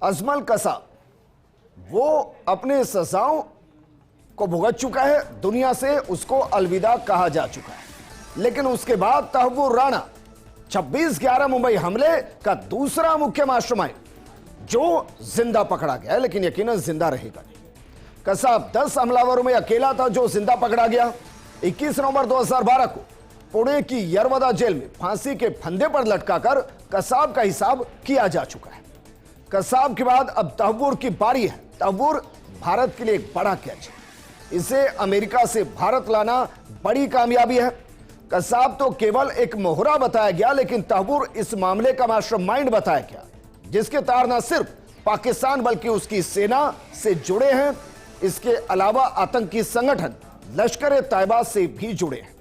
अजमल कसाब वो अपने सजाओं को भुगत चुका है, दुनिया से उसको अलविदा कहा जा चुका है। लेकिन उसके बाद तहव्वुर राणा 26/11 मुंबई हमले का दूसरा मुख्य मास्टरमाइंड जो जिंदा पकड़ा गया है, लेकिन यकीनन जिंदा रहेगा नहीं। कसाब 10 हमलावरों में अकेला था जो जिंदा पकड़ा गया। 21 नवंबर 2012 को पुणे की यरवदा जेल में फांसी के फंदे पर लटकाकर कसाब का हिसाब किया जा चुका है। कसाब के बाद अब तहव्वुर की बारी है। तहव्वुर भारत के लिए एक बड़ा कैच है। इसे अमेरिका से भारत लाना बड़ी कामयाबी है। कसाब तो केवल एक मोहरा बताया गया, लेकिन तहव्वुर इस मामले का मास्टरमाइंड बताया गया, जिसके तार न सिर्फ पाकिस्तान बल्कि उसकी सेना से जुड़े हैं, इसके अलावा आतंकी संगठन लश्कर ए तैयबा से भी जुड़े हैं।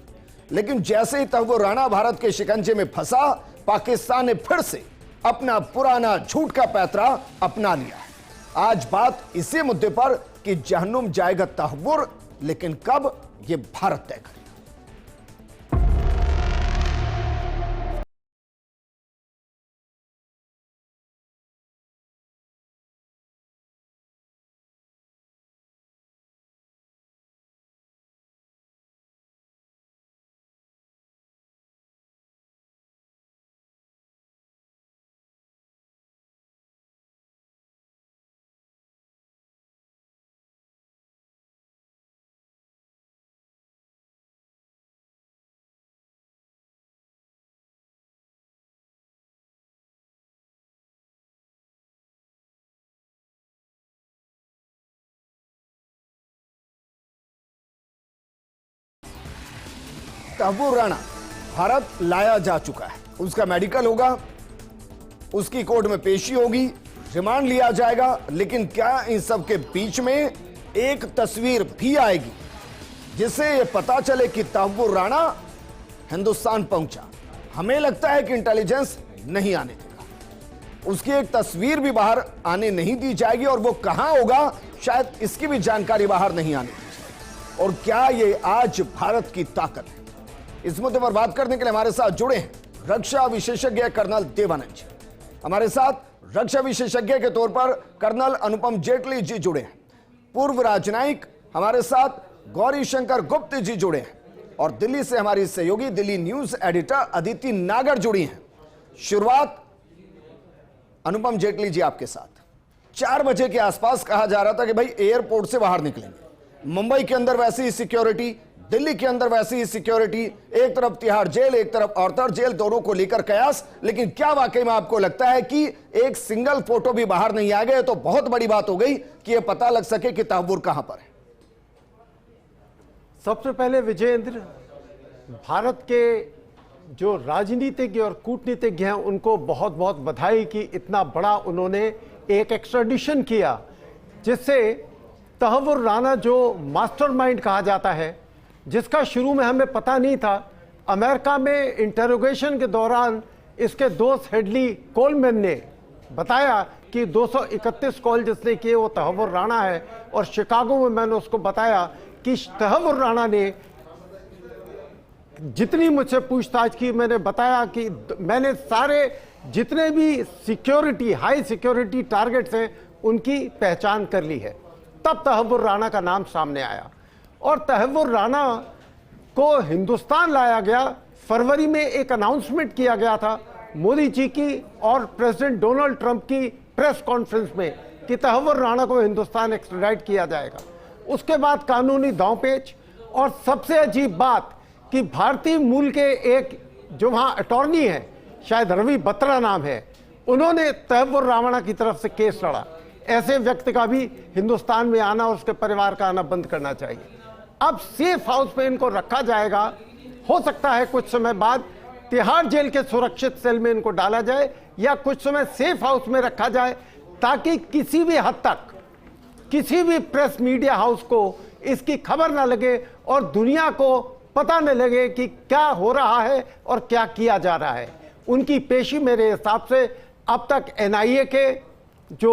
लेकिन जैसे ही तहव्वुर राणा भारत के शिकंजे में फंसा, पाकिस्तान ने फिर से अपना पुराना झूठ का पैतरा अपना लिया है। आज बात इसी मुद्दे पर कि जहन्नुम जाएगा तहव्वुर, लेकिन कब, यह भारत तय करे। तहव्वुर राणा भारत लाया जा चुका है। उसका मेडिकल होगा, उसकी कोर्ट में पेशी होगी, रिमांड लिया जाएगा। लेकिन क्या इन सब के बीच में एक तस्वीर भी आएगी जिससे यह पता चले कि तहव्वुर राणा हिंदुस्तान पहुंचा? हमें लगता है कि इंटेलिजेंस नहीं आने देगा। उसकी एक तस्वीर भी बाहर आने नहीं दी जाएगी, और वो कहां होगा शायद इसकी भी जानकारी बाहर नहीं आने दी जाएगी। और क्या ये आज भारत की ताकत है? इस मुद्दे पर बात करने के लिए हमारे साथ जुड़े हैं रक्षा विशेषज्ञ कर्नल देवानंद जी। हमारे साथ रक्षा विशेषज्ञ के तौर पर कर्नल अनुपम जेटली जी जुड़े हैं। पूर्व राजनयिक हमारे साथ गौरी शंकर गुप्त जी जुड़े हैं, और दिल्ली से हमारी सहयोगी दिल्ली न्यूज एडिटर अदिति नागर जुड़ी हैं। शुरुआत अनुपम जेटली जी आपके साथ। 4 बजे के आसपास कहा जा रहा था कि भाई एयरपोर्ट से बाहर निकलेंगे। मुंबई के अंदर वैसी ही सिक्योरिटी, दिल्ली के अंदर वैसी ही सिक्योरिटी, एक तरफ तिहाड़ जेल, एक तरफ औरतर जेल, दोनों को लेकर कयास। लेकिन क्या वाकई में आपको लगता है कि एक सिंगल फोटो भी बाहर नहीं आ गए तो बहुत बड़ी बात हो गई कि यह पता लग सके कि तहव्वुर कहां पर है? सबसे पहले विजयेंद्र, भारत के जो राजनीतिज्ञ और कूटनीतिज्ञ हैं उनको बहुत बहुत बधाई कि इतना बड़ा उन्होंने एक एक्स्ट्राडिशन किया, जिससे तहव्वुर राणा जो मास्टरमाइंड कहा जाता है, जिसका शुरू में हमें पता नहीं था। अमेरिका में इंटरोगेशन के दौरान इसके दोस्त हेडली कोलमैन ने बताया कि 231 कॉल जिसने किए वो तहव्वुर राणा है, और शिकागो में मैंने उसको बताया कि तहव्वुर राणा ने जितनी मुझसे पूछताछ की, मैंने बताया कि मैंने सारे जितने भी सिक्योरिटी, हाई सिक्योरिटी टारगेट्स हैं उनकी पहचान कर ली है। तब तहव्वुर राणा का नाम सामने आया, और तहव्वुर राणा को हिंदुस्तान लाया गया। फरवरी में एक अनाउंसमेंट किया गया था मोदी जी की और प्रेसिडेंट डोनाल्ड ट्रंप की प्रेस कॉन्फ्रेंस में कि तहव्वुर राणा को हिंदुस्तान एक्स्ट्राडाइट किया जाएगा। उसके बाद कानूनी दांवपेच, और सबसे अजीब बात कि भारतीय मूल के एक जो वहाँ अटॉर्नी है, शायद रवि बत्रा नाम है, उन्होंने तहव्वुर राणा की तरफ से केस लड़ा। ऐसे व्यक्ति का भी हिंदुस्तान में आना और उसके परिवार का आना बंद करना चाहिए। अब सेफ हाउस में इनको रखा जाएगा। हो सकता है कुछ समय बाद तिहाड़ जेल के सुरक्षित सेल में इनको डाला जाए, या कुछ समय सेफ हाउस में रखा जाए, ताकि किसी भी हद तक किसी भी प्रेस मीडिया हाउस को इसकी खबर ना लगे और दुनिया को पता न लगे कि क्या हो रहा है और क्या किया जा रहा है। उनकी पेशी मेरे हिसाब से अब तक एनआईए के जो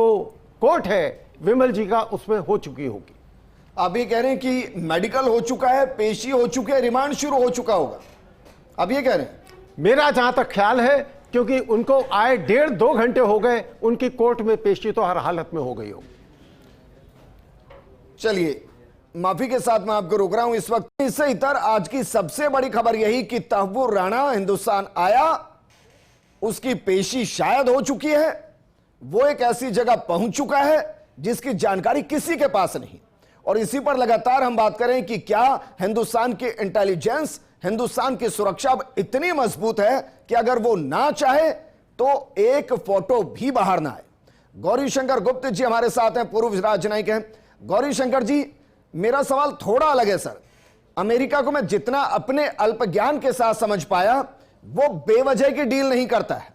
कोर्ट है विमल जी का, उसमें हो चुकी होगी। आप ये कह रहे हैं कि मेडिकल हो चुका है, पेशी हो चुकी है, रिमांड शुरू हो चुका होगा, आप ये कह रहे हैं? मेरा जहां तक ख्याल है क्योंकि उनको आए 1.5-2 घंटे हो गए, उनकी कोर्ट में पेशी तो हर हालत में हो गई हो। चलिए, माफी के साथ मैं आपको रोक रहा हूं इस वक्त। इससे इतर आज की सबसे बड़ी खबर यही कि तहव्वुर राणा हिंदुस्तान आया, उसकी पेशी शायद हो चुकी है, वो एक ऐसी जगह पहुंच चुका है जिसकी जानकारी किसी के पास नहीं। और इसी पर लगातार हम बात करें कि क्या हिंदुस्तान की इंटेलिजेंस, हिंदुस्तान की सुरक्षा अब इतनी मजबूत है कि अगर वो ना चाहे तो एक फोटो भी बाहर ना आए। गौरी शंकर गुप्त जी हमारे साथ हैं, पूर्व राजनयिक हैं। गौरी शंकर जी, मेरा सवाल थोड़ा अलग है सर। अमेरिका को मैं जितना अपने अल्प ज्ञान के साथ समझ पाया, वो बेवजह की डील नहीं करता है।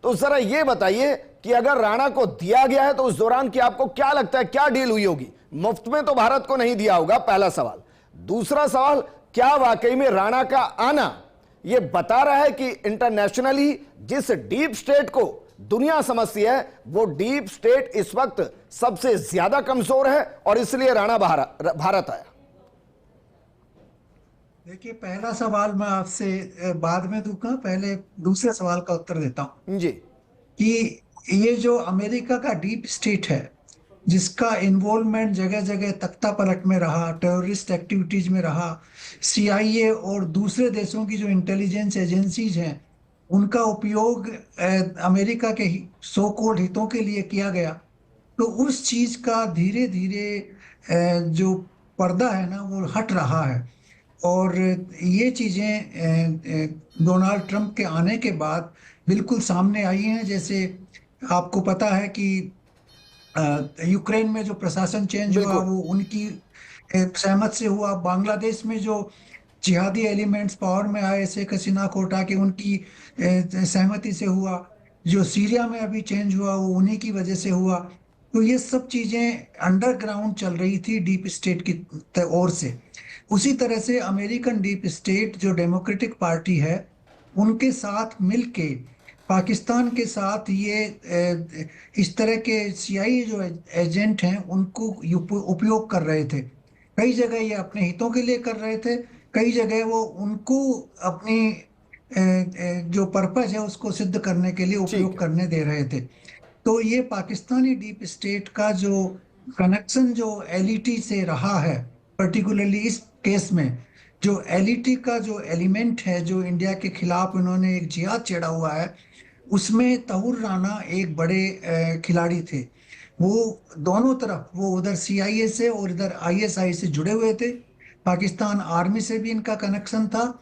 तो जरा ये बताइए कि अगर राणा को दिया गया है तो उस दौरान की आपको क्या लगता है, क्या डील हुई होगी? मुफ्त में तो भारत को नहीं दिया होगा, पहला सवाल। दूसरा सवाल, क्या वाकई में राणा का आना यह बता रहा है कि इंटरनेशनली जिस डीप स्टेट को दुनिया समझती है, वो डीप स्टेट इस वक्त सबसे ज्यादा कमजोर है और इसलिए राणा भारत आया? देखिए, पहला सवाल मैं आपसे बाद में दूंगा, पहले दूसरे सवाल का उत्तर देता हूं जी। कि ये जो अमेरिका का डीप स्टेट है, जिसका इन्वॉल्वमेंट जगह जगह तख्ता पलट में रहा, टेररिस्ट एक्टिविटीज में रहा, CIA और दूसरे देशों की जो इंटेलिजेंस एजेंसीज हैं, उनका उपयोग अमेरिका के सो कॉल्ड हितों के लिए किया गया, तो उस चीज का धीरे धीरे जो पर्दा है ना, वो हट रहा है। और ये चीजें डोनाल्ड ट्रंप के आने के बाद बिल्कुल सामने आई हैं। जैसे आपको पता है कि यूक्रेन में जो प्रशासन चेंज हुआ, वो उनकी सहमत से हुआ। बांग्लादेश में जो जिहादी एलिमेंट्स पावर में आए, शेख हसीना को उठा के उनकी सहमति से हुआ। जो सीरिया में अभी चेंज हुआ, वो उन्हीं की वजह से हुआ। तो ये सब चीजें अंडरग्राउंड चल रही थी डीप स्टेट की ओर से। उसी तरह से अमेरिकन डीप स्टेट जो डेमोक्रेटिक पार्टी है, उनके साथ मिलके पाकिस्तान के साथ ये इस तरह के CIA जो एजेंट हैं, उनको उपयोग कर रहे थे। कई जगह ये अपने हितों के लिए कर रहे थे, कई जगह वो उनको अपनी जो पर्पज है उसको सिद्ध करने के लिए उपयोग करने दे रहे थे। तो ये पाकिस्तानी डीप स्टेट का जो कनेक्शन जो LET से रहा है, पर्टिकुलरली इस केस में जो LET का जो एलिमेंट है, जो इंडिया के खिलाफ उन्होंने एक जिहाद छेड़ा हुआ है, उसमें तहव्वुर राणा एक बड़े खिलाड़ी थे। वो दोनों तरफ, वो उधर CIA से और इधर ISI से जुड़े हुए थे। पाकिस्तान आर्मी से भी इनका कनेक्शन था।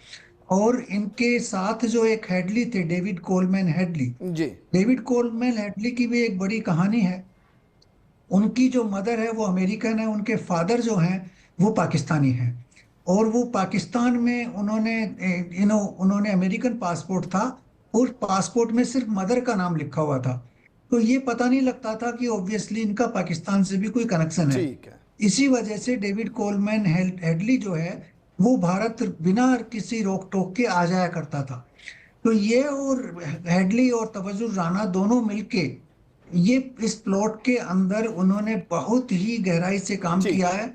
और इनके साथ जो एक हेडली थे, डेविड कोलमैन हेडली जी, डेविड कोलमैन हेडली की भी एक बड़ी कहानी है। उनकी जो मदर है वो अमेरिकन है, उनके फादर जो हैं वो पाकिस्तानी हैं। और वो पाकिस्तान में उन्होंने अमेरिकन पासपोर्ट था और पासपोर्ट में सिर्फ मदर का नाम लिखा हुआ था। तो ये पता नहीं लगता था कि ऑब्वियसली इनका पाकिस्तान से भी कोई कनेक्शन है। इसी वजह से डेविड कोलमैन हेडली जो है वो भारत बिना किसी रोक टोक के आ जाया करता था। तो ये और हेडली और तहव्वुर राणा दोनों मिलके ये इस प्लॉट के अंदर उन्होंने बहुत ही गहराई से काम किया है।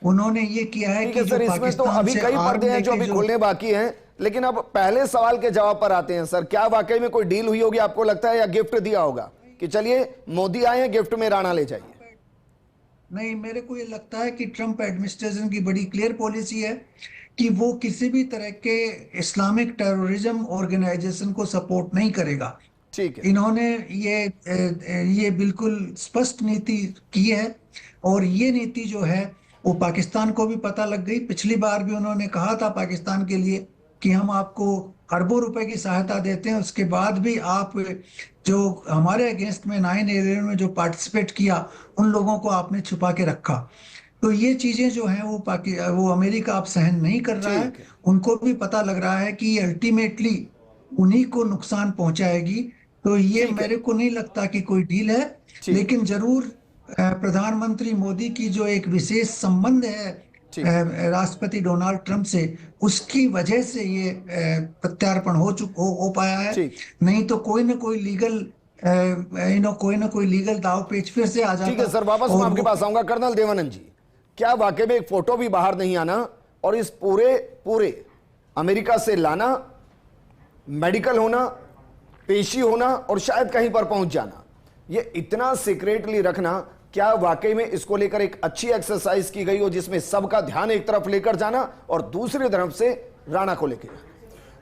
उन्होंने ये किया है कि सर, इसमें तो अभी कई पर्दे हैं जो अभी खोलने बाकी हैं, लेकिन अब पहले सवाल के जवाब पर आते हैं। सर, क्या वाकई में कोई डील हुई होगी आपको लगता है, या गिफ्ट दिया होगा कि चलिए मोदी आए हैं, गिफ्ट में राणा ले जाइए? नहीं, मेरे को ये लगता है कि ट्रंप एडमिनिस्ट्रेशन की बड़ी क्लियर पॉलिसी है कि वो किसी भी तरह के इस्लामिक टेररिज्म ऑर्गेनाइजेशन को सपोर्ट नहीं करेगा। ठीक है, इन्होंने ये बिल्कुल स्पष्ट नीति की है। और ये नीति जो है वो पाकिस्तान को भी पता लग गई। पिछली बार भी उन्होंने कहा था पाकिस्तान के लिए कि हम आपको अरबों रुपए की सहायता देते हैं, उसके बाद भी आप जो हमारे अगेंस्ट में 9/11 में जो पार्टिसिपेट किया, उन लोगों को आपने छुपा के रखा। तो ये चीजें जो हैं वो अमेरिका अब सहन नहीं कर रहा है। उनको भी पता लग रहा है कि अल्टीमेटली उन्हीं को नुकसान पहुंचाएगी। तो ये मेरे को नहीं लगता कि कोई डील है, लेकिन जरूर प्रधानमंत्री मोदी की जो एक विशेष संबंध है राष्ट्रपति डोनाल्ड ट्रंप से, उसकी वजह से ये प्रत्यार्पण हो पाया है। नहीं तो कोई ना कोई लीगल दाव पेच फिर से आ जाता। ठीक है सर, वापस मैं आपके पास आऊंगा। कर्नल देवानंद जी, क्या वाकई में एक फोटो भी बाहर नहीं आना और इस पूरे अमेरिका से लाना, मेडिकल होना, पेशी होना और शायद कहीं पर पहुंच जाना, ये इतना सीक्रेटली रखना, क्या वाकई में इसको लेकर एक अच्छी एक्सरसाइज की गई हो जिसमें सबका ध्यान एक तरफ लेकर जाना और दूसरी तरफ से राणा को लेकर?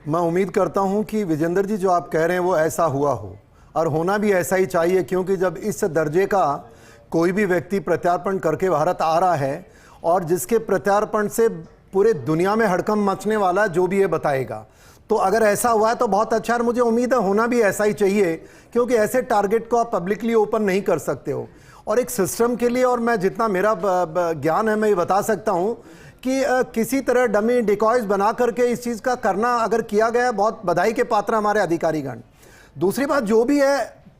मैं उम्मीद करता हूं कि विजेंद्र जी जो आप कह रहे हैं वो ऐसा हुआ हो, और होना भी ऐसा ही चाहिए, क्योंकि जब इस दर्जे का कोई भी व्यक्ति प्रत्यार्पण करके भारत आ रहा है और जिसके प्रत्यार्पण से पूरे दुनिया में हड़कंप मचने वाला जो भी ये बताएगा, तो अगर ऐसा हुआ है तो बहुत अच्छा, और मुझे उम्मीद है होना भी ऐसा ही चाहिए, क्योंकि ऐसे टारगेट को आप पब्लिकली ओपन नहीं कर सकते हो। और एक सिस्टम के लिए, और मैं जितना मेरा ज्ञान है मैं ये बता सकता हूँ कि किसी तरह डमी डिकॉयज बना करके इस चीज़ का करना अगर किया गया, बहुत बधाई के पात्र हमारे अधिकारीगण। दूसरी बात जो भी है,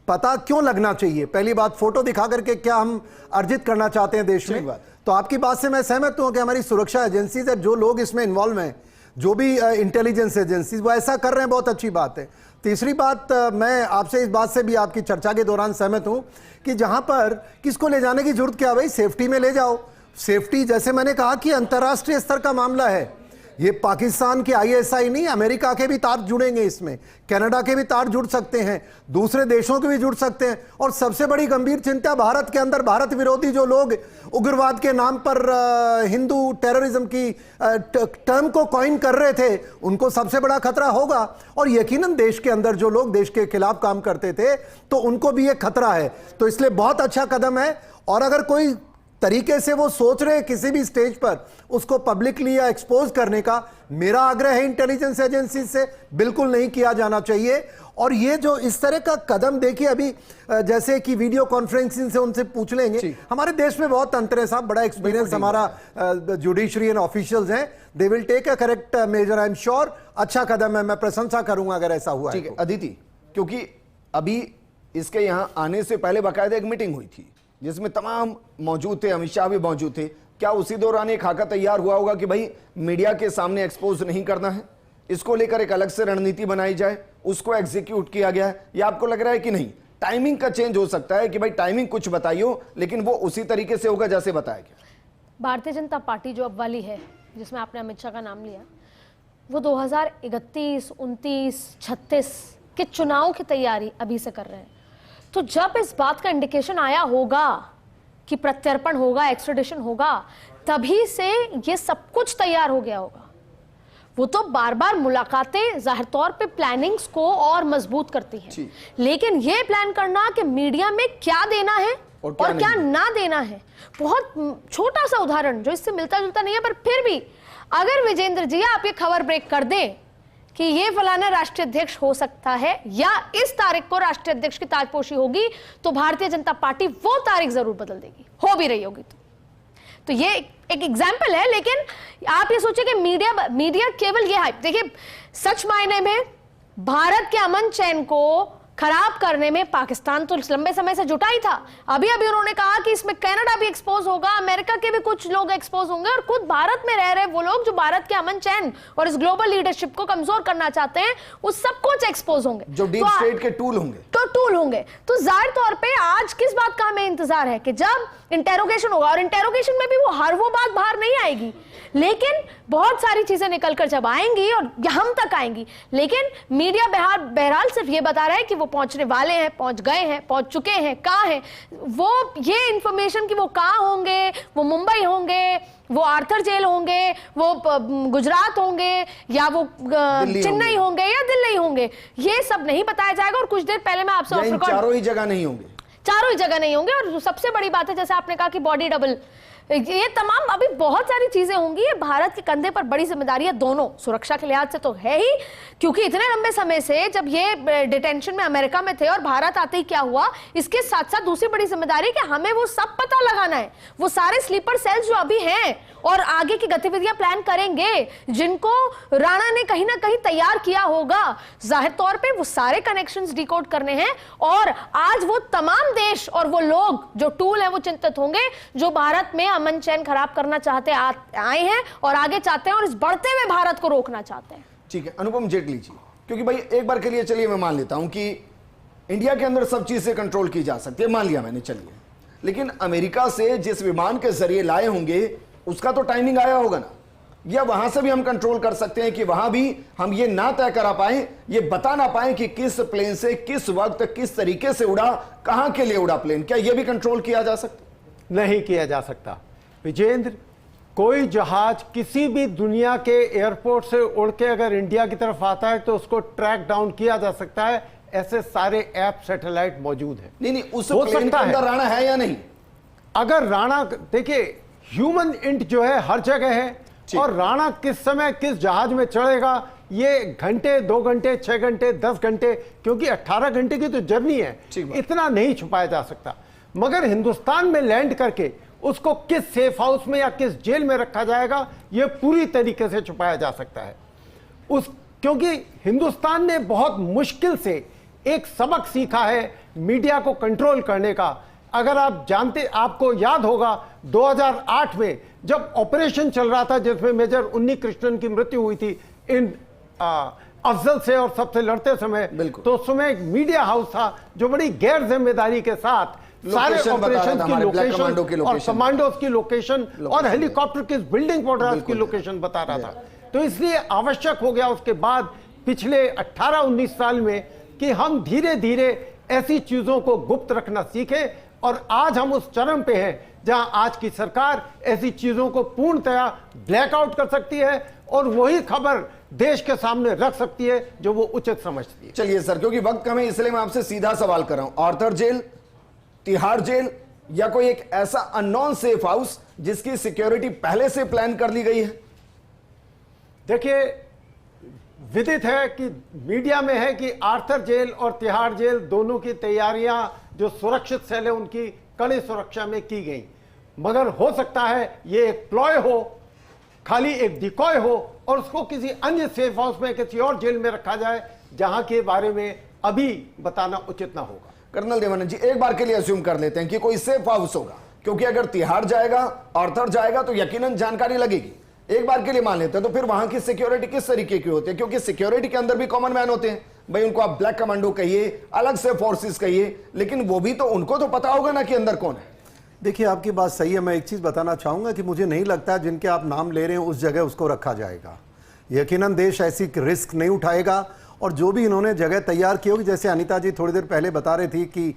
पता क्यों लगना चाहिए, पहली बात फोटो दिखा करके क्या हम अर्जित करना चाहते हैं देश में, तो आपकी बात से मैं सहमत हूँ कि हमारी सुरक्षा एजेंसीज है, जो लोग इसमें इन्वॉल्व हैं, जो भी इंटेलिजेंस एजेंसीज, वो ऐसा कर रहे हैं, बहुत अच्छी बात है। तीसरी बात, मैं आपसे इस बात से भी आपकी चर्चा के दौरान सहमत हूं कि जहां पर किसको ले जाने की जरूरत क्या, भाई सेफ्टी में ले जाओ। सेफ्टी, जैसे मैंने कहा कि अंतर्राष्ट्रीय स्तर का मामला है, ये पाकिस्तान के ISI नहीं, अमेरिका के भी तार जुड़ेंगे इसमें, कनाडा के भी तार जुड़ सकते हैं, दूसरे देशों के भी जुड़ सकते हैं। और सबसे बड़ी गंभीर चिंता, भारत के अंदर भारत विरोधी जो लोग उग्रवाद के नाम पर हिंदू टेररिज्म की टर्म को कॉइन कर रहे थे, उनको सबसे बड़ा खतरा होगा। और यकीनन देश के अंदर जो लोग देश के खिलाफ काम करते थे, तो उनको भी ये खतरा है। तो इसलिए बहुत अच्छा कदम है, और अगर कोई तरीके से वो सोच रहे हैं किसी भी स्टेज पर उसको पब्लिकली या एक्सपोज करने का, मेरा आग्रह है इंटेलिजेंस एजेंसी से बिल्कुल नहीं किया जाना चाहिए। और ये जो इस तरह का कदम, देखिए अभी जैसे कि वीडियो कॉन्फ्रेंसिंग से उनसे पूछ लेंगे, हमारे देश में बहुत अंतर है साहब, बड़ा एक्सपीरियंस हमारा जुडिशरी एंड ऑफिशियल्स हैं, they will take a correct measure, I am sure. अच्छा कदम है, मैं प्रशंसा करूंगा अगर ऐसा हुआ है। अदिति, क्योंकि अभी इसके यहां आने से पहले बाकायदा एक मीटिंग हुई थी जिसमें तमाम मौजूद थे, अमित शाह भी मौजूद थे, क्या उसी दौरान एक खाका तैयार हुआ होगा कि भाई मीडिया के सामने एक्सपोज नहीं करना है, इसको लेकर एक अलग से रणनीति बनाई जाए, उसको एग्जीक्यूट किया गया है, या आपको लग रहा है कि नहीं टाइमिंग का चेंज हो सकता है कि भाई टाइमिंग कुछ बताइयो लेकिन वो उसी तरीके से होगा जैसे बताया गया? भारतीय जनता पार्टी जो अब वाली है, जिसमें आपने अमित शाह का नाम लिया, वो 2031, 29, 36 के चुनाव की तैयारी अभी से कर रहे हैं। तो जब इस बात का इंडिकेशन आया होगा कि प्रत्यर्पण होगा, एक्स्ट्रेडिशन होगा, तभी से ये सब कुछ तैयार हो गया होगा। वो तो बार बार मुलाकातें जाहिर तौर पे प्लानिंग्स को और मजबूत करती हैं, लेकिन ये प्लान करना कि मीडिया में क्या देना है और क्या ना देना है, बहुत छोटा सा उदाहरण जो इससे मिलता जुलता नहीं है, पर फिर भी अगर विजेंद्र जी आप ये खबर ब्रेक कर दें कि ये फलाना राष्ट्रीय अध्यक्ष हो सकता है या इस तारीख को राष्ट्रीय अध्यक्ष की ताजपोशी होगी, तो भारतीय जनता पार्टी वो तारीख जरूर बदल देगी, हो भी रही होगी। तो ये एक एग्जाम्पल है। लेकिन आप ये सोचिए कि मीडिया केवल ये हाइप, देखिए सच मायने में भारत के अमन चैन को खराब करने में पाकिस्तान तो लंबे समय से जुटा ही था। अभी अभी उन्होंने कहा कि इसमें कनाडा भी एक्सपोज होगा, अमेरिका के भी कुछ लोग एक्सपोज होंगे, और खुद भारत में रह रहे वो लोग जो भारत के अमन चैन और इस ग्लोबल लीडरशिप को कमजोर करना चाहते हैं, वो सब कुछ एक्सपोज होंगे, जो डीप स्टेट के टूल होंगे। तो जाहिर तौर पे आज किस बात का हमें इंतजार है कि जब इंटेरोगेशन होगा, और इंटेरोगेशन में भी वो बात बाहर नहीं आएगी, लेकिन बहुत सारी चीजें निकलकर जब आएंगी और हम तक आएंगी, लेकिन मीडिया बहरहाल सिर्फ ये बता रहा है कि वो पहुंचने वाले हैं, पहुंच गए हैं, पहुंच चुके हैं, कहां हैं वो, ये इंफॉर्मेशन कि वो कहां होंगे, वो मुंबई होंगे, वो आर्थर जेल होंगे, वो गुजरात होंगे, या वो चेन्नई होंगे या दिल्ली होंगे, ये सब नहीं बताया जाएगा। और कुछ देर पहले मैं आपसे चारों ही जगह नहीं होंगे, और सबसे बड़ी बात है जैसे आपने कहा कि बॉडी डबल, ये तमाम अभी बहुत सारी चीजें होंगी। ये भारत के कंधे पर बड़ी जिम्मेदारी है, दोनों सुरक्षा के लिहाज से तो है ही, क्योंकि इतने लंबे समय से जब ये डिटेंशन में अमेरिका में थे और भारत आते ही क्या हुआ, इसके साथ साथ दूसरी बड़ी जिम्मेदारी कि हमें वो सब पता लगाना है, वो सारे स्लीपर सेल्स जो अभी हैं और आगे की गतिविधियां प्लान करेंगे, जिनको राणा ने कहीं ना कहीं तैयार किया होगा, जाहिर तौर पे वो सारे कनेक्शंस डिकोड करने हैं। और आज वो तमाम देश और वो लोग जो टूल है वो चिंतित होंगे, जो भारत में अमन चैन खराब करना चाहते आए हैं और आगे चाहते हैं और इस बढ़ते हुए भारत को रोकना चाहते हैं। ठीक है अनुपम जेटली जी, क्योंकि भाई एक बार के लिए चलिए मैं मान लेता हूं कि इंडिया के अंदर सब चीजें कंट्रोल की जा सकती है, मान लिया मैंने, चलिए, लेकिन अमेरिका से जिस विमान के जरिए लाए होंगे उसका तो टाइमिंग आया होगा ना, या वहां से भी हम कंट्रोल कर सकते हैं कि वहां भी हम ये ना तय करा पाए, ये बता ना पाए कि किस प्लेन से किस वक्त किस तरीके से उड़ा, कहां के लिए उड़ा प्लेन? क्या ये भी कंट्रोल किया जा सकता? नहीं किया जा सकता विजेंद्र। कोई जहाज किसी भी दुनिया के एयरपोर्ट से उड़ के अगर इंडिया की तरफ आता है तो उसको ट्रैक डाउन किया जा सकता है। ऐसे सारे ऐप सैटेलाइट मौजूद हैं। नहीं, उस प्लेन के अंदर राणा है या नहीं? अगर राणा, देखिए ह्यूमन इंट जो है हर जगह है, और राणा किस समय किस जहाज में चढ़ेगा ये घंटे, 2 घंटे, 6 घंटे, 10 घंटे, क्योंकि 18 घंटे की तो जर्नी है, इतना नहीं छुपाया जा सकता। मगर हिंदुस्तान में लैंड करके उसको किस सेफ हाउस में या किस जेल में रखा जाएगा ये पूरी तरीके से छुपाया जा सकता है। क्योंकि हिंदुस्तान ने बहुत मुश्किल से एक सबक सीखा है मीडिया को कंट्रोल करने का। अगर आप जानते, आपको याद होगा 2008 में जब ऑपरेशन चल रहा था जिसमें मेजर उन्नी कृष्णन की मृत्यु हुई थी इन अफजल से और सबसे लड़ते समय, तो उस समय एक मीडिया हाउस था जो बड़ी गैर जिम्मेदारी के साथ सारे ऑपरेशन की लोकेशन और कमांडोज की लोकेशन और हेलीकॉप्टर की बिल्डिंग प्रोग्राम की लोकेशन बता रहा था। तो इसलिए आवश्यक हो गया उसके बाद पिछले 18-19 साल में कि हम धीरे धीरे ऐसी चीजों को गुप्त रखना सीखें, और आज हम उस चरम पे हैं जहां आज की सरकार ऐसी चीजों को पूर्णतया ब्लैकआउट कर सकती है और वही खबर देश के सामने रख सकती है जो वो उचित समझती है। चलिए सर, क्योंकि वक्त कम है इसलिए मैं आपसे सीधा सवाल कर रहा हूं, आर्थर जेल, तिहाड़ जेल या कोई एक ऐसा अननोन सेफ हाउस जिसकी सिक्योरिटी पहले से प्लान कर ली गई है? देखिए, विदित है कि मीडिया में है कि आर्थर जेल और तिहाड़ जेल दोनों की तैयारियां जो सुरक्षित सेल है उनकी कड़ी सुरक्षा में की गई, मगर हो सकता है ये एक प्लॉय हो, खाली एक डिकॉय हो और उसको किसी अन्य सेफ हाउस में किसी और जेल में रखा जाए जहां के बारे में अभी बताना उचित ना होगा। कर्नल देवानंद जी, एक बार के लिए अज्यूम कर लेते हैं कि कोई सेफ हाउस होगा, क्योंकि अगर तिहाड़ जाएगा, आर्थर जाएगा तो यकीनन जानकारी लगेगी। एक बार के लिए मान लेते हैं तो फिर वहां की सिक्योरिटी किस तरीके की होती है? क्योंकि सिक्योरिटी के अंदर भी कॉमन मैन होते हैं, भाई उनको आप ब्लैक कमांडो कहिए, अलग से फोर्सेस कहिए, लेकिन वो भी तो, उनको तो पता होगा ना कि अंदर कौन है। देखिए, आपकी बात सही है। मैं एक चीज़ बताना चाहूँगा कि मुझे नहीं लगता जिनके आप नाम ले रहे हैं उस जगह उसको रखा जाएगा। यकीनन देश ऐसी रिस्क नहीं उठाएगा, और जो भी इन्होंने जगह तैयार की होगी, जैसे अनीता जी थोड़ी देर पहले बता रही थी कि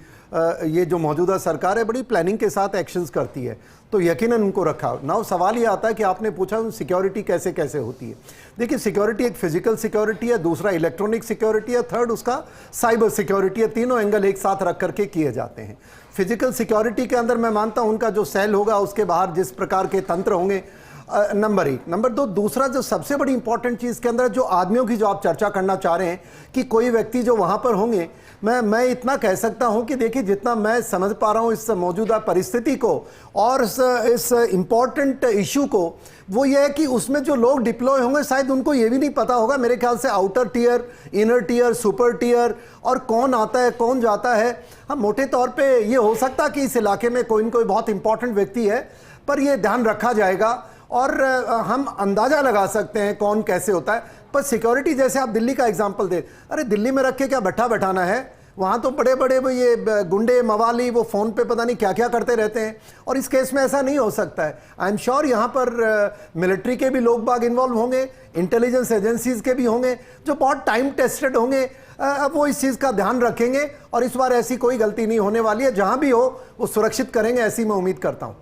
ये जो मौजूदा सरकार है बड़ी प्लानिंग के साथ एक्शंस करती है, तो यकीनन उनको रखा। नाउ सवाल ये आता है कि आपने पूछा सिक्योरिटी कैसे कैसे होती है। देखिए, सिक्योरिटी एक फिजिकल सिक्योरिटी है, दूसरा इलेक्ट्रॉनिक सिक्योरिटी है, थर्ड उसका साइबर सिक्योरिटी है। तीनों एंगल एक साथ रख करके किए जाते हैं। फिजिकल सिक्योरिटी के अंदर मैं मानता हूं उनका जो सेल होगा उसके बाहर जिस प्रकार के तंत्र होंगे, नंबर 1। नंबर 2, दूसरा जो सबसे बड़ी इंपॉर्टेंट चीज़ के अंदर जो आदमियों की जो आप चर्चा करना चाह रहे हैं कि कोई व्यक्ति जो वहाँ पर होंगे, मैं इतना कह सकता हूँ कि देखिए, जितना मैं समझ पा रहा हूँ इस मौजूदा परिस्थिति को और इस इम्पॉर्टेंट इशू को, वो ये है कि उसमें जो लोग डिप्लॉय होंगे शायद उनको ये भी नहीं पता होगा मेरे ख्याल से outer tier, inner tier, super tier और कौन आता है कौन जाता है। हाँ, मोटे तौर पे ये हो सकता कि इस इलाके में कोई न कोई बहुत इंपॉर्टेंट व्यक्ति है, पर ये ध्यान रखा जाएगा और हम अंदाज़ा लगा सकते हैं कौन कैसे होता है। पर सिक्योरिटी, जैसे आप दिल्ली का एग्जांपल दे, अरे दिल्ली में रख के क्या बैठाना है? वहाँ तो बड़े बड़े ये गुंडे मवाली वो फ़ोन पे पता नहीं क्या क्या करते रहते हैं, और इस केस में ऐसा नहीं हो सकता है। आई एम श्योर यहाँ पर मिलिट्री के भी लोग बाग इन्वॉल्व होंगे, इंटेलिजेंस एजेंसीज के भी होंगे जो बहुत टाइम टेस्टेड होंगे। अब वो इस चीज़ का ध्यान रखेंगे और इस बार ऐसी कोई गलती नहीं होने वाली है। जहाँ भी हो वो सुरक्षित करेंगे, ऐसी मैं उम्मीद करता हूँ।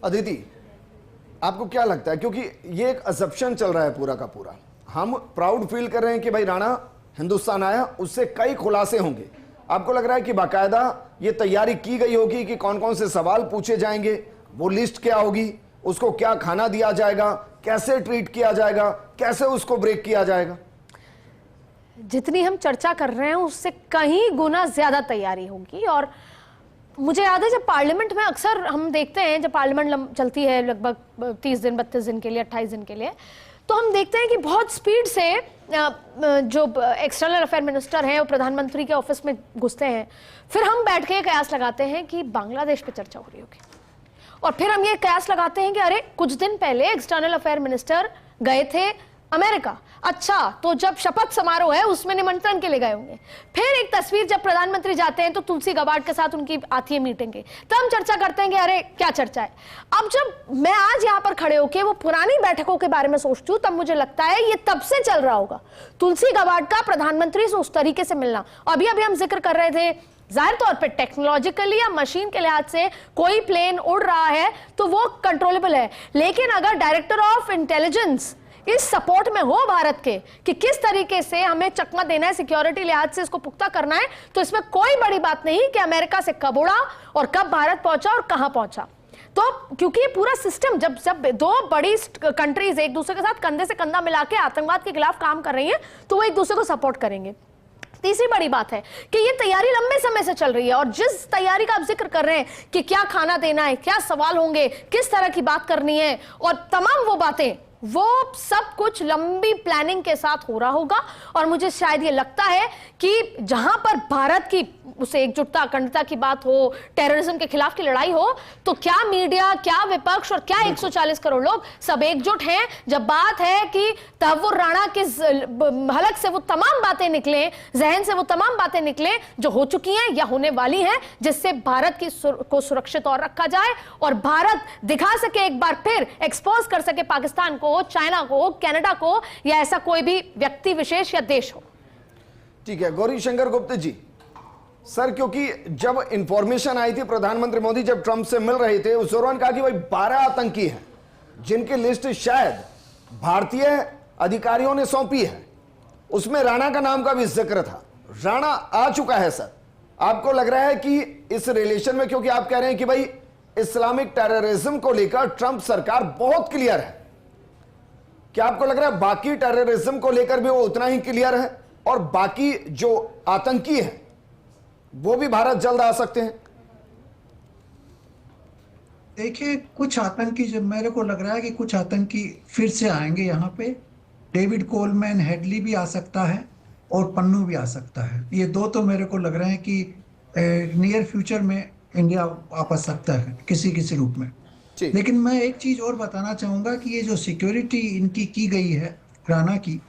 अदिति, आपको क्या लगता है, क्योंकि ये एक असम्पशन चल रहा है पूरा का पूरा, हम प्राउड फील कर रहे हैं कि भाई राणा हिंदुस्तान आया, उससे कई खुलासे होंगे, आपको लग रहा है कि बाकायदा ये तैयारी की गई होगी कि कौन कौन से सवाल पूछे जाएंगे, वो लिस्ट क्या होगी, उसको क्या खाना दिया जाएगा, कैसे ट्रीट किया जाएगा, कैसे उसको ब्रेक किया जाएगा? जितनी हम चर्चा कर रहे हैं उससे कहीं गुना ज्यादा तैयारी होगी। और मुझे याद है जब पार्लियामेंट में अक्सर हम देखते हैं, जब पार्लियामेंट चलती है लगभग 30 दिन 32 दिन के लिए, 28 दिन के लिए, तो हम देखते हैं कि बहुत स्पीड से जो एक्सटर्नल अफेयर मिनिस्टर हैं वो प्रधानमंत्री के ऑफिस में घुसते हैं। फिर हम बैठ के कयास लगाते हैं कि बांग्लादेश पे चर्चा हो रही होगी, और फिर हम ये कयास लगाते हैं कि अरे कुछ दिन पहले एक्सटर्नल अफेयर मिनिस्टर गए थे अमेरिका, अच्छा, तो जब शपथ समारोह है उसमें निमंत्रण के लिए गए होंगे। फिर एक तस्वीर जब प्रधानमंत्री जाते हैं तो तुलसी गाबार्ड के साथ उनकी आती है मीटिंग की, तब हम चर्चा करते हैं कि अरे क्या चर्चा है। अब जब मैं आज यहां पर खड़े होकर वो पुरानी बैठकों के बारे में सोचती हूं, तब मुझे लगता है ये तब से चल रहा होगा, तुलसी गाबार्ड का प्रधानमंत्री से उस तरीके से मिलना। अभी अभी हम जिक्र कर रहे थे, जाहिर तौर पे टेक्नोलॉजिकली या मशीन के लिहाज से कोई प्लेन उड़ रहा है तो वो कंट्रोलेबल है, लेकिन अगर डायरेक्टर ऑफ इंटेलिजेंस इस सपोर्ट में हो भारत के कि किस तरीके से हमें चकमा देना है, सिक्योरिटी लिहाज से इसको पुख्ता करना है, तो इसमें कोई बड़ी बात नहीं कि अमेरिका से कब उड़ा और कब भारत पहुंचा और कहां पहुंचा। तो क्योंकि ये पूरा सिस्टम जब दो बड़ी कंट्रीज एक दूसरे के साथ कंधे से कंधा मिला के आतंकवाद के खिलाफ काम कर रही हैं, तो वो एक दूसरे को सपोर्ट करेंगे। तीसरी बड़ी बात है कि ये तैयारी लंबे समय से चल रही है, और जिस तैयारी का आप जिक्र कर रहे हैं कि क्या खाना देना है, क्या सवाल होंगे, किस तरह की बात करनी है, और तमाम वो बातें, वो सब कुछ लंबी प्लानिंग के साथ हो रहा होगा। और मुझे शायद ये लगता है कि जहां पर भारत की उसे एकजुटता अखंडता की बात हो, टेररिज्म के खिलाफ की लड़ाई हो, तो क्या मीडिया, क्या विपक्ष और क्या 140 करोड़ लोग सब एकजुट हैं। जब बात है कि तहव्वुर राणा के हलक से वो तमाम बातें निकले, जहन से वो तमाम बातें निकले जो हो चुकी हैं या होने वाली हैं, जिससे भारत की को सुरक्षित और रखा जाए और भारत दिखा सके, एक बार फिर एक्सपोज कर सके पाकिस्तान को, चाइना को, कनाडा को, या ऐसा कोई भी व्यक्ति विशेष या देश हो। ठीक है, गौरी शंकर गुप्ता जी। सर, क्योंकि जब इंफॉर्मेशन आई थी, प्रधानमंत्री मोदी जब ट्रंप से मिल रहे थे, उस दौरान कहा कि भाई 12 आतंकी हैं जिनकी लिस्ट शायद भारतीय अधिकारियों ने सौंपी है, उसमें राणा का नाम का भी जिक्र था। राणा आ चुका है सर, आपको लग रहा है कि इस रिलेशन में, क्योंकि आप कह रहे हैं कि भाई इस्लामिक टेररिज्म को लेकर ट्रंप सरकार बहुत क्लियर है, क्या आपको लग रहा है बाकी टेररिज्म को लेकर भी वो उतना ही क्लियर है और बाकी जो आतंकी हैं वो भी भारत जल्द आ सकते हैं? देखिए, कुछ आतंकी, जब मेरे को लग रहा है कि कुछ आतंकी फिर से आएंगे यहाँ पे। डेविड कोलमैन हेडली भी आ सकता है और पन्नू भी आ सकता है। ये दो तो मेरे को लग रहे हैं कि नियर फ्यूचर में इंडिया वापस सकता है किसी रूप में। लेकिन मैं एक चीज और बताना चाहूंगा कि ये जो सिक्योरिटी इनकी की गई है राणा की,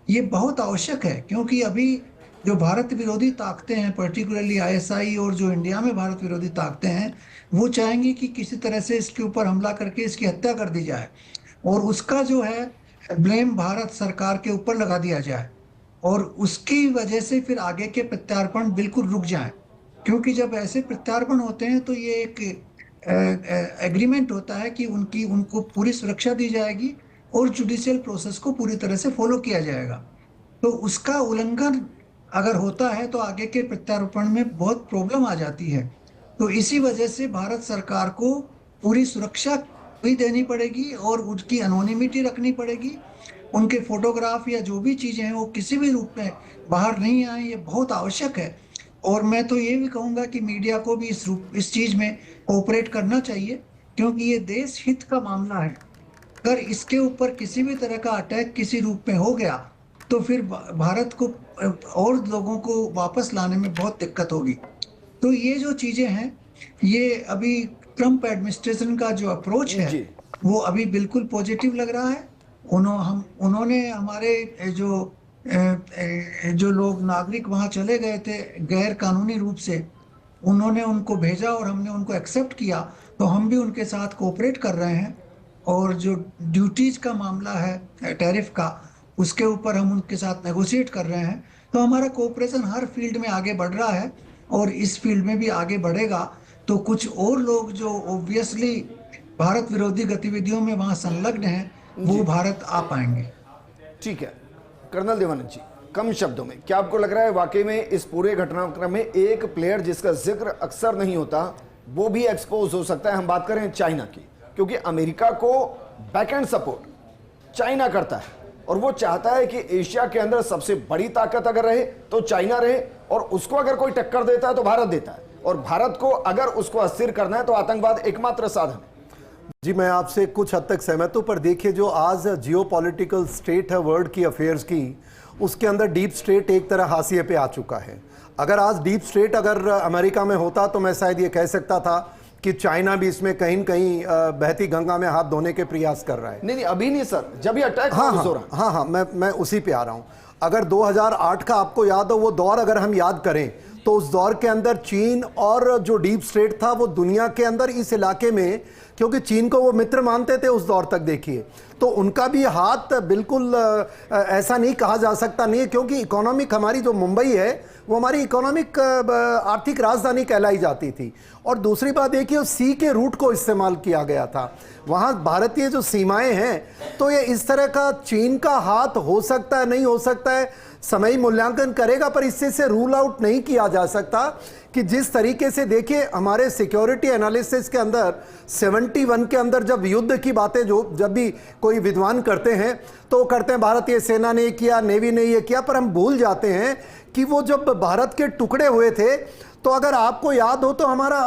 ये बहुत आवश्यक है, क्योंकि अभी जो भारत विरोधी ताकतें हैं, पर्टिकुलरली आईएसआई और जो इंडिया में भारत विरोधी ताकतें हैं, वो चाहेंगी कि किसी तरह से इसके ऊपर हमला करके इसकी हत्या कर दी जाए और उसका जो है ब्लेम भारत सरकार के ऊपर लगा दिया जाए, और उसकी वजह से फिर आगे के प्रत्यार्पण बिल्कुल रुक जाएं। क्योंकि जब ऐसे प्रत्यार्पण होते हैं तो ये एक एग्रीमेंट होता है कि उनको पूरी सुरक्षा दी जाएगी और जुडिशियल प्रोसेस को पूरी तरह से फॉलो किया जाएगा। तो उसका उल्लंघन अगर होता है तो आगे के प्रत्यार्पण में बहुत प्रॉब्लम आ जाती है। तो इसी वजह से भारत सरकार को पूरी सुरक्षा भी देनी पड़ेगी और उनकी एनोनिमिटी रखनी पड़ेगी। उनके फोटोग्राफ या जो भी चीज़ें हैं वो किसी भी रूप में बाहर नहीं आए, ये बहुत आवश्यक है। और मैं तो ये भी कहूँगा कि मीडिया को भी इस चीज़ में कोऑपरेट करना चाहिए, क्योंकि ये देश हित का मामला है। अगर इसके ऊपर किसी भी तरह का अटैक किसी रूप में हो गया तो फिर भारत को और लोगों को वापस लाने में बहुत दिक्कत होगी। तो ये जो चीज़ें हैं, ये अभी ट्रंप एडमिनिस्ट्रेशन का जो अप्रोच है वो अभी बिल्कुल पॉजिटिव लग रहा है। उन्होंने हमारे जो लोग नागरिक वहाँ चले गए थे गैर कानूनी रूप से, उन्होंने उनको भेजा और हमने उनको एक्सेप्ट किया, तो हम भी उनके साथ कोऑपरेट कर रहे हैं। और जो ड्यूटीज का मामला है टैरिफ का, उसके ऊपर हम उनके साथ नेगोशिएट कर रहे हैं। तो हमारा कोऑपरेशन हर फील्ड में आगे बढ़ रहा है और इस फील्ड में भी आगे बढ़ेगा। तो कुछ और लोग जो ऑब्वियसली भारत विरोधी गतिविधियों में वहाँ संलग्न हैं, वो भारत आ पाएंगे। ठीक है, कर्नल देवानंद जी, कम शब्दों में क्या आपको लग रहा है वाकई में इस पूरे घटनाक्रम में एक प्लेयर जिसका जिक्र अक्सर नहीं होता वो भी एक्सपोज हो सकता है? हम बात करें चाइना की, क्योंकि अमेरिका को बैकएंड सपोर्ट चाइना करता है और वो चाहता है कि एशिया के अंदर सबसे बड़ी ताकत अगर रहे तो चाइना रहे, और उसको अगर कोई टक्कर देता है तो भारत देता है, और भारत को अगर उसको अस्थिर करना है तो आतंकवाद एकमात्र साधन है। जी, मैं आपसे कुछ हद तक सहमत हूं, पर देखिए जो आज जियोपॉलिटिकल स्टेट है वर्ल्ड की अफेयर्स की, उसके अंदर डीप स्टेट एक तरह हाशिए पे आ चुका है। अगर आज डीप स्टेट अगर अमेरिका में होता तो मैं शायद ये कह सकता था कि चाइना भी इसमें कहीं न कहीं बहती गंगा में हाथ धोने के प्रयास कर रहा है। नहीं अभी नहीं सर, जब ये अटैक हाँ हो रहा हाँ हाँ, मैं उसी पे आ रहा हूं। अगर 2008 का आपको याद हो वो दौर अगर हम याद करें तो उस दौर के अंदर चीन और जो डीप स्टेट था वो दुनिया के अंदर इस इलाके में, क्योंकि चीन को वो मित्र मानते थे उस दौर तक, देखिए तो उनका भी हाथ बिल्कुल ऐसा नहीं कहा जा सकता नहीं है, क्योंकि इकोनॉमिक हमारी जो मुंबई है वो हमारी इकोनॉमिक आर्थिक राजधानी कहलाई जाती थी। और दूसरी बात देखिए सी के रूट को इस्तेमाल किया गया था, वहाँ भारतीय जो सीमाएं हैं, तो ये इस तरह का चीन का हाथ हो सकता है नहीं हो सकता है, समय मूल्यांकन करेगा, पर इससे से रूल आउट नहीं किया जा सकता कि जिस तरीके से देखिए हमारे सिक्योरिटी एनालिसिस के अंदर 71 के अंदर जब युद्ध की बातें जब भी कोई विद्वान करते हैं तो वो करते हैं भारतीय सेना ने किया, नेवी ने ये किया, पर हम भूल जाते हैं कि वो जब भारत के टुकड़े हुए थे तो अगर आपको याद हो तो हमारा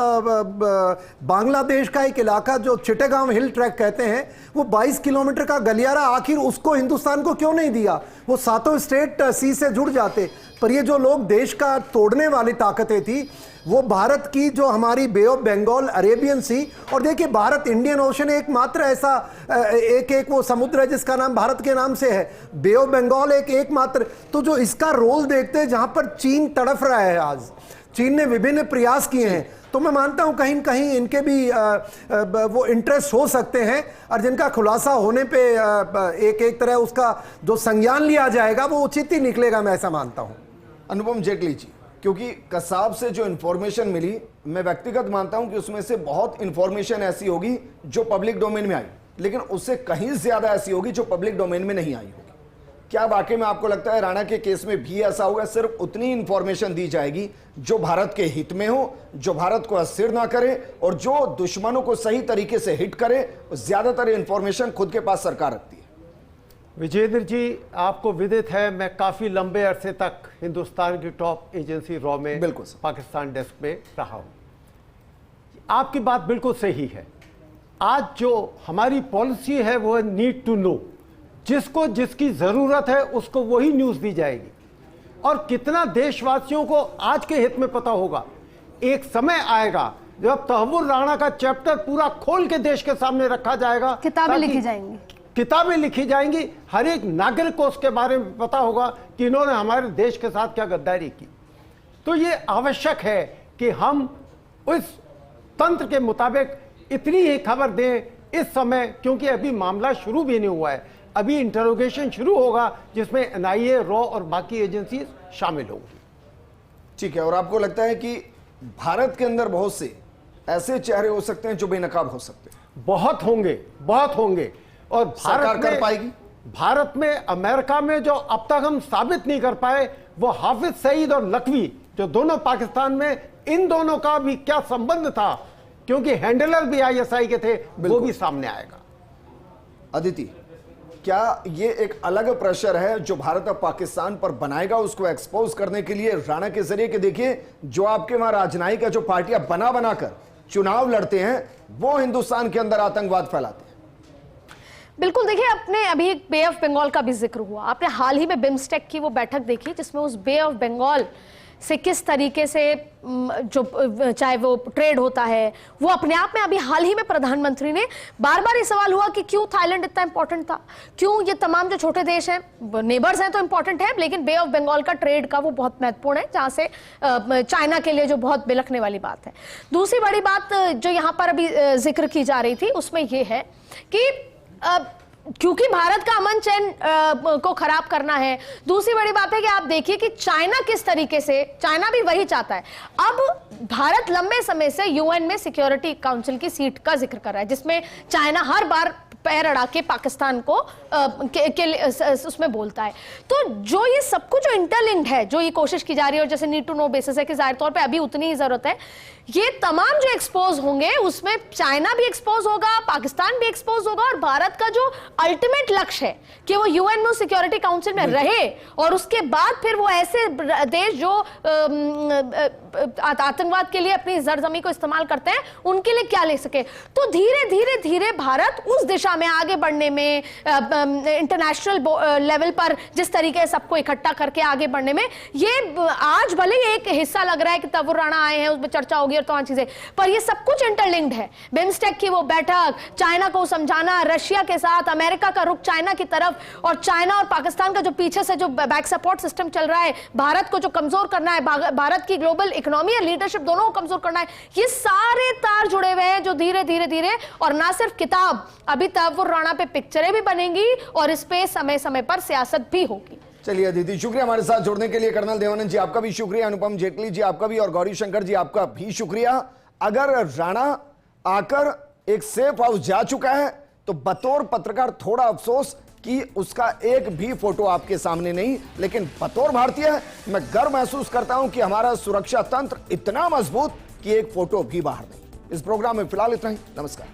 बांग्लादेश का एक इलाका जो चिटेगांव हिल ट्रैक कहते हैं, वो 22 किलोमीटर का गलियारा, आखिर उसको हिंदुस्तान को क्यों नहीं दिया? वो सातों स्टेट सी से जुड़ जाते। पर ये जो लोग देश का तोड़ने वाली ताकतें थी वो भारत की जो हमारी बे ऑफ बंगाल, अरेबियन सी, और देखिए भारत इंडियन ओशन एकमात्र ऐसा एक वो समुद्र है जिसका नाम भारत के नाम से है, बे ऑफ बंगाल एकमात्र। तो जो इसका रोल देखते हैं जहां पर चीन तड़फ रहा है, आज चीन ने विभिन्न प्रयास किए हैं, तो मैं मानता हूं कहीं न कहीं इनके भी वो इंटरेस्ट हो सकते हैं, और जिनका खुलासा होने पे एक तरह उसका जो संज्ञान लिया जाएगा वो उचित ही निकलेगा, मैं ऐसा मानता हूं। अनुपम जेटली जी, क्योंकि कसाब से जो इंफॉर्मेशन मिली, मैं व्यक्तिगत मानता हूं कि उसमें से बहुत इंफॉर्मेशन ऐसी होगी जो पब्लिक डोमेन में आई, लेकिन उससे कहीं ज्यादा ऐसी होगी जो पब्लिक डोमेन में नहीं आई होगी। क्या वाकई में आपको लगता है राणा के केस में भी ऐसा होगा? सिर्फ उतनी इंफॉर्मेशन दी जाएगी जो भारत के हित में हो, जो भारत को अस्थिर ना करे और जो दुश्मनों को सही तरीके से हिट करे, ज्यादातर इंफॉर्मेशन खुद के पास सरकार रखती है। विजेंद्र जी, आपको विदित है मैं काफी लंबे अरसे तक हिंदुस्तान की टॉप एजेंसी रॉ में बिल्कुल पाकिस्तान डेस्क में रहा हूं। आपकी बात बिल्कुल सही है। आज जो हमारी पॉलिसी है वो है नीड टू नो, जिसको जिसकी जरूरत है उसको वही न्यूज दी जाएगी। और कितना देशवासियों को आज के हित में पता होगा, एक समय आएगा जब तहव्वुर राणा का चैप्टर पूरा खोल के देश के सामने रखा जाएगा, किताबें लिखी जाएंगी, किताबें लिखी जाएंगी, हर एक नागरिक को उसके बारे में पता होगा कि इन्होंने हमारे देश के साथ क्या गद्दारी की। तो ये आवश्यक है कि हम उस तंत्र के मुताबिक इतनी ही खबर दें इस समय, क्योंकि अभी मामला शुरू भी नहीं हुआ है, अभी इंटरोगेशन शुरू होगा जिसमें एनआईए, रॉ और बाकी एजेंसी शामिल होंगी। ठीक है, और आपको लगता है कि भारत के अंदर बहुत से ऐसे चेहरे हो सकते हैं जो बेनकाब हो सकते हैं? बहुत होंगे, बहुत होंगे। और सरकार कर पाएगी? भारत में, अमेरिका में जो अब तक हम साबित नहीं कर पाए, वो हाफिज सईद और लखवी जो दोनों पाकिस्तान में, इन दोनों का भी क्या संबंध था, क्योंकि हैंडलर भी आईएसआई के थे, वो भी सामने आएगा। अदिति, क्या ये एक अलग प्रेशर है जो भारत अब पाकिस्तान पर बनाएगा उसको एक्सपोज करने के लिए राणा के जरिए? कि देखिए जो आपके वहां राजनयिक जो पार्टियां बनाकर चुनाव लड़ते हैं वो हिंदुस्तान के अंदर आतंकवाद फैलाते हैं। बिल्कुल, देखिए अपने अभी एक बे ऑफ बंगाल का भी जिक्र हुआ, आपने हाल ही में बिम्स्टेक की वो बैठक देखी जिसमें उस बे ऑफ बंगाल से किस तरीके से जो चाहे वो ट्रेड होता है, वो अपने आप में अभी हाल ही में प्रधानमंत्री ने बार बार ये सवाल हुआ कि क्यों थाईलैंड इतना इंपॉर्टेंट था, क्यों ये तमाम जो छोटे देश हैं, नेबर्स हैं तो इंपॉर्टेंट है, लेकिन बे ऑफ बंगाल का ट्रेड का वो बहुत महत्वपूर्ण है, जहां से चाइना के लिए जो बहुत बिलखने वाली बात है। दूसरी बड़ी बात जो यहाँ पर अभी जिक्र की जा रही थी उसमें यह है कि क्योंकि भारत का अमन चैन को खराब करना है। दूसरी बड़ी बात है कि आप देखिए कि चाइना किस तरीके से, चाइना भी वही चाहता है। अब भारत लंबे समय से यूएन में सिक्योरिटी काउंसिल की सीट का जिक्र कर रहा है, जिसमें चाइना हर बार पैर अड़ा के पाकिस्तान को उसमें बोलता है। तो जो ये सब कुछ जो इंटरलिंक्ड है, जो ये कोशिश की जा रही है, और जैसे नीड टू नो बेसिस है कि जाहिर तौर पे अभी उतनी ही जरूरत है, ये तमाम जो एक्सपोज होंगे उसमें चाइना भी एक्सपोज होगा, पाकिस्तान भी एक्सपोज होगा, और भारत का जो अल्टीमेट लक्ष्य है कि वो यूएन में सिक्योरिटी काउंसिल में रहे, और उसके बाद फिर वो ऐसे देश जो आतंकवाद के लिए अपनी जरजमी को इस्तेमाल करते हैं उनके लिए क्या ले सके। तो धीरे धीरे धीरे भारत उस दिशा दिशा में आगे बढ़ने में, इंटरनेशनल लेवल पर जिस तरीके से सबको इकट्ठा करके आगे बढ़ने में, ये आज भले ही एक हिस्सा लग रहा है कि तैमूर राणा आए हैं, उसमें चर्चा होगी और तमाम चीजें, पर ये सब कुछ इंटरलिंक्ड है। बिम्स्टेक की वो बैठक, चाइना को समझाना, रशिया के साथ अमेरिका का रुख चाइना की तरफ, और चाइना और पाकिस्तान का जो पीछे से जो बैक सपोर्ट सिस्टम चल रहा है, भारत को जो कमजोर करना है, भारत की ग्लोबल इकोनॉमी और लीडरशिप दोनों को कमजोर करना है, ये सारे तार जुड़े हुए हैं जो धीरे धीरे धीरे, और ना सिर्फ किताब, अभी तैमूर राणा पे पिक्चरें भी बनेंगी और इस पे समय समय पर सियासत भी होगी। चलिए अदिति, शुक्रिया हमारे साथ जुड़ने के लिए। कर्नल देवानंद जी आपका भी शुक्रिया, अनुपम जेटली जी आपका भी, और गौरी शंकर जी आपका भी शुक्रिया। अगर राणा आकर एक सेफ हाउस जा चुका है तो बतौर पत्रकार थोड़ा अफसोस कि उसका एक भी फोटो आपके सामने नहीं, लेकिन बतौर भारतीय मैं गर्व महसूस करता हूं कि हमारा सुरक्षा तंत्र इतना मजबूत कि एक फोटो भी बाहर नहीं। इस प्रोग्राम में फिलहाल इतना ही। नमस्कार।